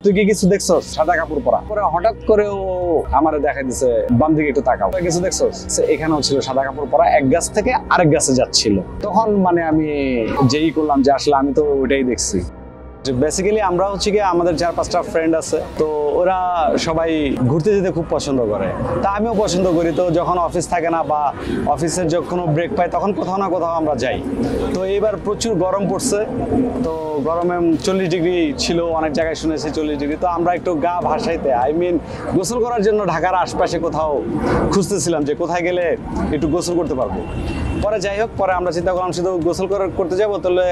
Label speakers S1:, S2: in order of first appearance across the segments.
S1: তুই কি কিছু দেখছো? সাদা কাপড় পরা। পরে হঠাৎ করে ও আমারে দেখাই দিছে, বাম দিকে একটু তাকাও, কিছু দেখছো? এখানেও ছিল সাদা কাপড় পরা, এক গাছ থেকে আরেক গাছে যাচ্ছিল। তখন মানে আমি যেই করলাম যে আসলে আমি তো ওইটাই দেখছি। বেসিক্যালি আমরা হচ্ছে কি আমাদের 4-5টা ফ্রেন্ড আছে, তো ওরা সবাই ঘুরতে যেতে খুব পছন্দ করে, তা আমিও পছন্দ করি। তো যখন অফিস থাকে না বা অফিসের যখন ব্রেক পাই তখন কোথাও না কোথাও আমরা যাই। তো এইবার প্রচুর গরম পড়ছে, তো গরমে 40 ডিগ্রি ছিল, অনেক জায়গায় শুনেছি 40 ডিগ্রি। তো আমরা একটু গা ভাসাইতে গোসল করার জন্য ঢাকার আশপাশে কোথাও খুঁজতেছিলাম যে কোথায় গেলে একটু গোসল করতে পারবো। পরে যাই হোক, পরে আমরা চিন্তা করলাম শুধু গোসল করতে যাবো, তাহলে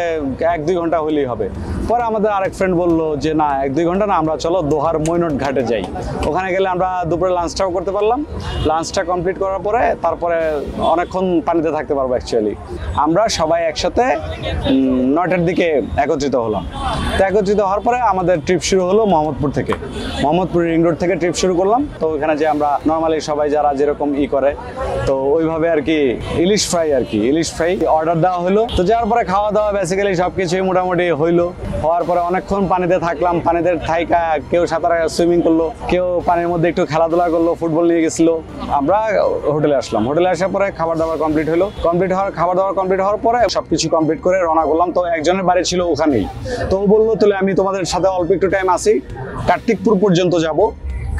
S1: 1-2 ঘন্টা হলেই হবে। পরে আমাদের আরেক ফ্রেন্ড বললো যে না, 1-2 ঘন্টা না, আমরা চলো দোহার মৈনট ঘাটে যাই। ওখানে গেলে আমরা দুপুরে লাঞ্চটাও করতে পারলাম। লাঞ্চটা কমপ্লিট করার পরে তারপরে অনেকক্ষণ পানিতে থাকতে পারবো। অ্যাকচুয়ালি আমরা সবাই একসাথে 9টার দিকে একত্রিত হলাম। তো একত্রিত হওয়ার পরে আমাদের ট্রিপ শুরু হলো মোহাম্মদপুর থেকে। মোহাম্মদপুর রিং রোড থেকে ট্রিপ শুরু করলাম। তো ওখানে যে আমরা নর্মালি সবাই যারা যেরকম করে, তো ওইভাবে আর কি ইলিশ ফ্রাই অর্ডার দেওয়া হলো। তো যাওয়ার পরে খাওয়া দাওয়া বেসিক্যালি সবকিছুই মোটামুটি হইলো। হওয়ার পরে অনেকক্ষণ পানিতে থাকলাম। পানিতে থাইকা কেউ সাঁতার সুইমিং করলো, কেউ পানির মধ্যে একটু খেলাধুলা করলো, ফুটবল নিয়ে গেছিল। আমরা হোটেলে আসলাম। হোটেলে আসার পরে খাবার দাবার কমপ্লিট হলো। খাবার দাবার কমপ্লিট হওয়ার পরে সবকিছু কমপ্লিট করে রওনা করলাম। তো একজনের বাড়ি ছিল ওখানেই। তো ও বললো তাহলে আমি তোমাদের সাথে অল্প একটু টাইম আসি, কার্তিকপুর পর্যন্ত যাব।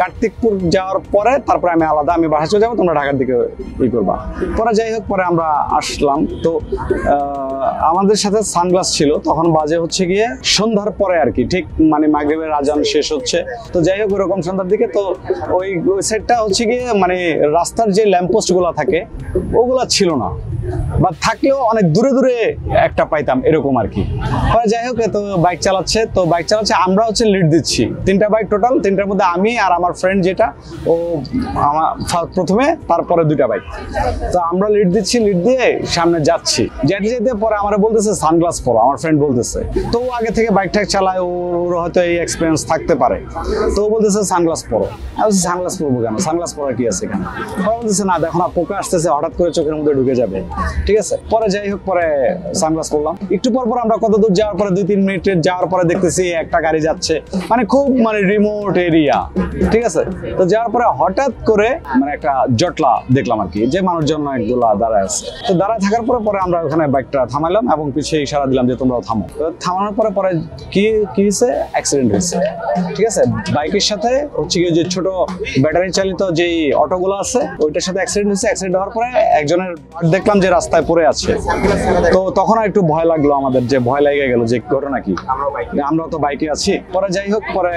S1: কার্তিকপুর যাওয়ার পরে তারপরে আমি বাসায় চলে যাবো, তোমরা ঢাকার দিকে করবা। পরে যাই হোক, পরে আমরা আসলাম। তো আমাদের সাথে সানগ্লাস ছিল। তখন বাজে হচ্ছে গিয়ে সন্ধ্যার পরে আর কি, ঠিক মানে মাগরিবের আজান শেষ হচ্ছে। তো যাই হোক, ওরকম সন্ধ্যার দিকে। তো ওই সাইডটা হচ্ছে গিয়ে মানে রাস্তার যে ল্যাম্পপোস্ট গুলা থাকে ওগুলা ছিল না, বা থাকলেও অনেক দূরে দূরে একটা পাইতাম, এরকম আর কি। যাই হোক, তো বাইক চালাচ্ছে আমরা হচ্ছে লিড দিচ্ছি। 3টা বাইক টোটাল, 3টার মধ্যে আমি আর আমার ফ্রেন্ড যেটা, ও আমার প্রথমে, তারপরে 2টা বাইক। তো আমরা লিড দিয়ে সামনে যাচ্ছি। যেতে পরে আমার বলতেছে সানগ্লাস পরো, আমার ফ্রেন্ড বলতেছে। তো ও আগে থেকে বাইক ঠাক চালায়, ওর হয়তো এই এক্সপিরিয়েন্স থাকতে পারে। তো ও বলতেছে সানগ্লাস পরো। আমি বলছি সানগ্লাস পরবো কেন, সানগ্লাস পরা কি আছে এখানে? বলতেছে না, দেখো না, পোকা আসতেছে, হঠাৎ করে চোখের মধ্যে ঢুকে যাবে। ঠিক আছে, পরে যাই হোক, পরে সানগ্লাস পরলাম। একটু পর আমরা কত দূর যাওয়ার পরে 2-3 মিনিট যাওয়ার পরে দেখতেছি একটা গাড়ি যাচ্ছে, মানে খুব মানে রিমোট এরিয়া। ঠিক আছে, তো যাওয়ার পরে হঠাৎ করে মানে একটা জটলা দেখলাম আর কি, যে মানুষজন অনেকগুলা দাঁড়ায় আছে। তো দাঁড়ায় থাকার পরে আমরা ওখানে বাইকটা থামাইলাম এবং পিছিয়ে ইশারা দিলাম যে তোমরাও থামো। তো থামানোর পরে কি হয়েছে, অ্যাক্সিডেন্ট হয়েছে। ঠিক আছে, বাইকের সাথে হচ্ছে কি যে ছোট ব্যাটারি চালিত যে অটোগুলো আছে ওইটার সাথে অ্যাক্সিডেন্ট হয়েছে। অ্যাক্সিডেন্ট হওয়ার পরে একজনের দেখলাম যে রাস্তায় পড়ে আছে। তো তখন একটু ভয় লাগলো আমাদের, যে ভয় লেগে গেল যে ঘটনা কি, আমরা তো বাইকে আছি। পরে যাই হোক, পরে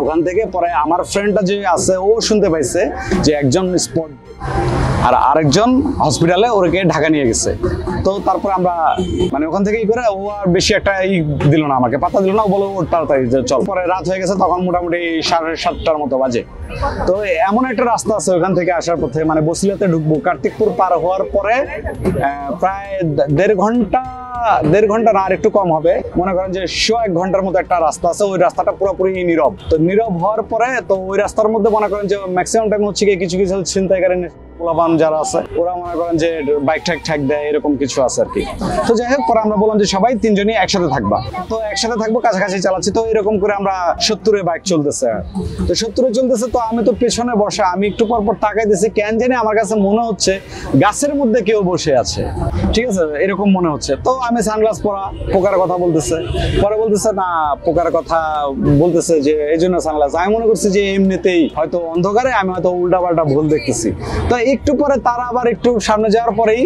S1: ওখান থেকে পরে আমার ফ্রেন্ডটা যে আছে ও শুনতে পাইছে যে একজন স্পট আর আরেকজন হসপিটালে ওকে ঢাকা নিয়ে গেছে। তো তারপরে আমরা মানে ওখান থেকে করে, ও আর বেশি একটা দিল না, আমাকে পাত্তা দিল না। ও বলো ওর তাড়াতাড়ি চল। পরে রাত হয়ে গেছে, তখন মোটামুটি 7:30টার মতো বাজে। তো এমন একটা রাস্তা আছে ওখান থেকে আসার পথে, মানে বসিলাতে ঢুকবো, কার্তিকপুর পার হওয়ার পরে প্রায় 1.5 ঘন্টা না, আর একটু কম হবে, মনে করেন যে 1 ঘন্টার মতো একটা রাস্তা আছে। ওই রাস্তাটা পুরোপুরি নীরব। তো নীরব হওয়ার পরে তো ওই রাস্তার মধ্যে মনে করেন যে ম্যাক্সিমাম টাইম হচ্ছে কিছু ছিনতাইকারী পোলাপান যারা আছে, ওরা মনে করেন যে বাইক ঠ্যাক দেয়, এরকম কিছু আছে আর কি। তো যাই হোক, পরে আমরা বললাম যে সবাই 3জনই একসাথে থাকবা। তো একসাথে থাকবো, কাছাকাছি চালাচ্ছি। তো এরকম করে আমরা 70-এ বাইক চলতেছে। তো 70-এ চলতেছে, তো আমি তো পেছনে বসে, আমি একটু পর তাকাইতেছি, কেন জানি আমার কাছে মনে হচ্ছে গাছের মধ্যে কেউ বসে আছে। ঠিক আছে, এরকম মনে হচ্ছে। তো আমি সানগ্লাস পরা, পোকার কথা বলতেছে। পরে বলতেছে না, পোকার কথা বলতেছে যে এই জন্য সানগ্লাস। আমি মনে করছি যে এমনিতেই হয়তো অন্ধকারে আমি হয়তো উল্টাপাল্টা ভুল দেখতেছি। তো একটু পরে তারা আবার একটু সামনে যাওয়ার পরেই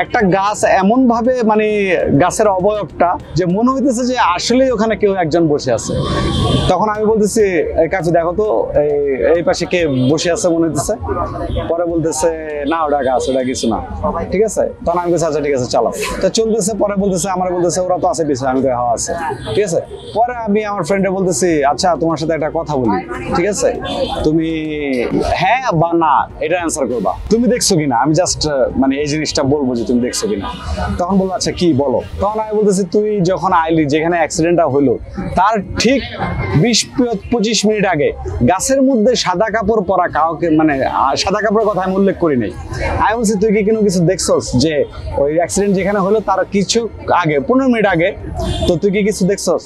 S1: একটা গাছ এমন ভাবে, মানে গাছের অবয়বটা যে মনে হইতেছে যে আসলেই ওখানে কেউ একজন বসে আছে। তখন আমি বলতেছি, কাছে দেখো তো এই পাশে কে বসে আছে মনে হইতেছে। পরে বলতেছে না, ওটা গাছ, ওটা কিছু না। ঠিক আছে, তখন আমি বলছি আচ্ছা ঠিক আছে চালাও। তো চলতেছে, পরে বলতেছে, আমার বলতেছে ওরা তো আছে পিছনে। আমি তো হাওয়া আছে। ঠিক আছে, পরে আমি আমার ফ্রেন্ডে বলতেছি আচ্ছা তোমার সাথে একটা কথা বলি, ঠিক আছে, তুমি হ্যাঁ বা না এটা অ্যান্সার করবা। তুমি দেখছো কিনা, আমি জাস্ট মানে এই জিনিসটা বলবো যে তুমি দেখছো কিনা। তখন বললো আচ্ছা কি বলো। তখন আমি বলতেছি তুই যখন আইলি, যেখানে অ্যাক্সিডেন্টটা হলো তার ঠিক 20-25 মিনিট আগে গাছের মধ্যে সাদা কাপড় পরা কাউকে, মানে সাদা কাপড়ের কথা আমি উল্লেখ করি নাই। আমি বলছি তুই কি কিছু দেখছস যে ওই অ্যাক্সিডেন্ট যেখানে হলো তার কিছু আগে 15 মিনিট আগে, তো তুই কি কিছু দেখছস?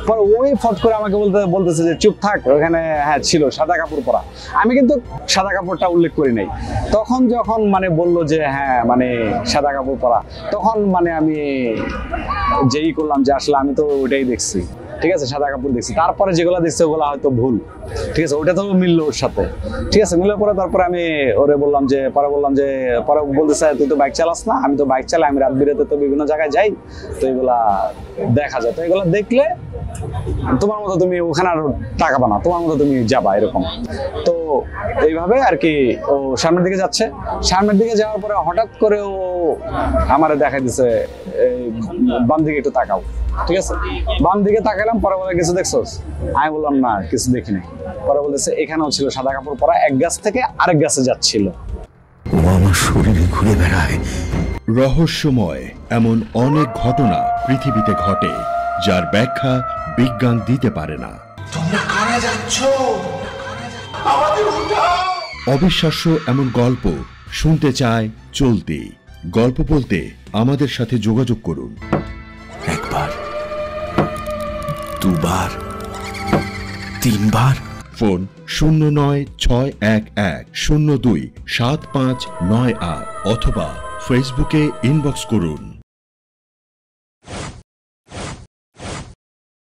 S1: পরে ওই ফট করে আমাকে বলতেছে যে চুপ থাক, ওখানে হ্যাঁ ছিল সাদা কাপড় পরা। আমি কিন্তু সাদা কাপড়টা উল্লেখ করি নাই। তখন যখন মানে বললো যে হ্যাঁ মানে সাদা কাপড় পরা, তখন মানে আমি যেই করলাম যে আসলে আমি তো ওটাই দেখছি, ঠিক আছে, সাদা কাপড় দেখছি। তারপরে যেগুলো দেখছি ওগুলো হয়তো ভুল, ঠিক আছে, ওটা তো মিললো ওর সাথে, ঠিক আছে। মিলার পরে তারপরে আমি ওরে বললাম যে, পরে বলতেছে তুই তো বাইক চালাস না। আমি তো বাইক চালাই, আমি রাত বিরাতে তো বিভিন্ন জায়গায় যাই, তো এগুলা দেখা যায়, তো এগুলা দেখলে তোমার মতো তুমি ওখানে আর টাকা পানা, তোমার মতো তুমি যাবা এরকম। তো এইভাবে আর কি ও সামনের দিকে যাচ্ছে। সামনের দিকে যাওয়ার পরে হঠাৎ করে ও আমারে দেখা দিছে বাম দিকে একটু তাকাও, ঠিক আছে। বাম দিকে তাকালাম, পরে বলে কিছু দেখছোস? আমি বললাম না কিছু দেখি নাই। পরে বলতেছে এখানেও ছিল সাদা কাপড় পরা, এক গাছ থেকে আরেক গাছে যাচ্ছিল।
S2: ও আমার শরীরে ঘুরে বেড়ায়।
S3: রহস্যময় এমন অনেক ঘটনা পৃথিবীতে ঘটে যার ব্যাখ্যা বিজ্ঞান দিতে পারে না।
S2: তোমরা কারা যাচ্ছ? আমাদের উঠাও।
S3: অবিশ্বাস্য এমন গল্প শুনতে চায় চলতি গল্প বলতে আমাদের সাথে যোগাযোগ করুন।
S2: একবার, দুবার, তিনবার।
S3: ফোন 0961102759 অথবা ফেসবুকে ইনবক্স করুন।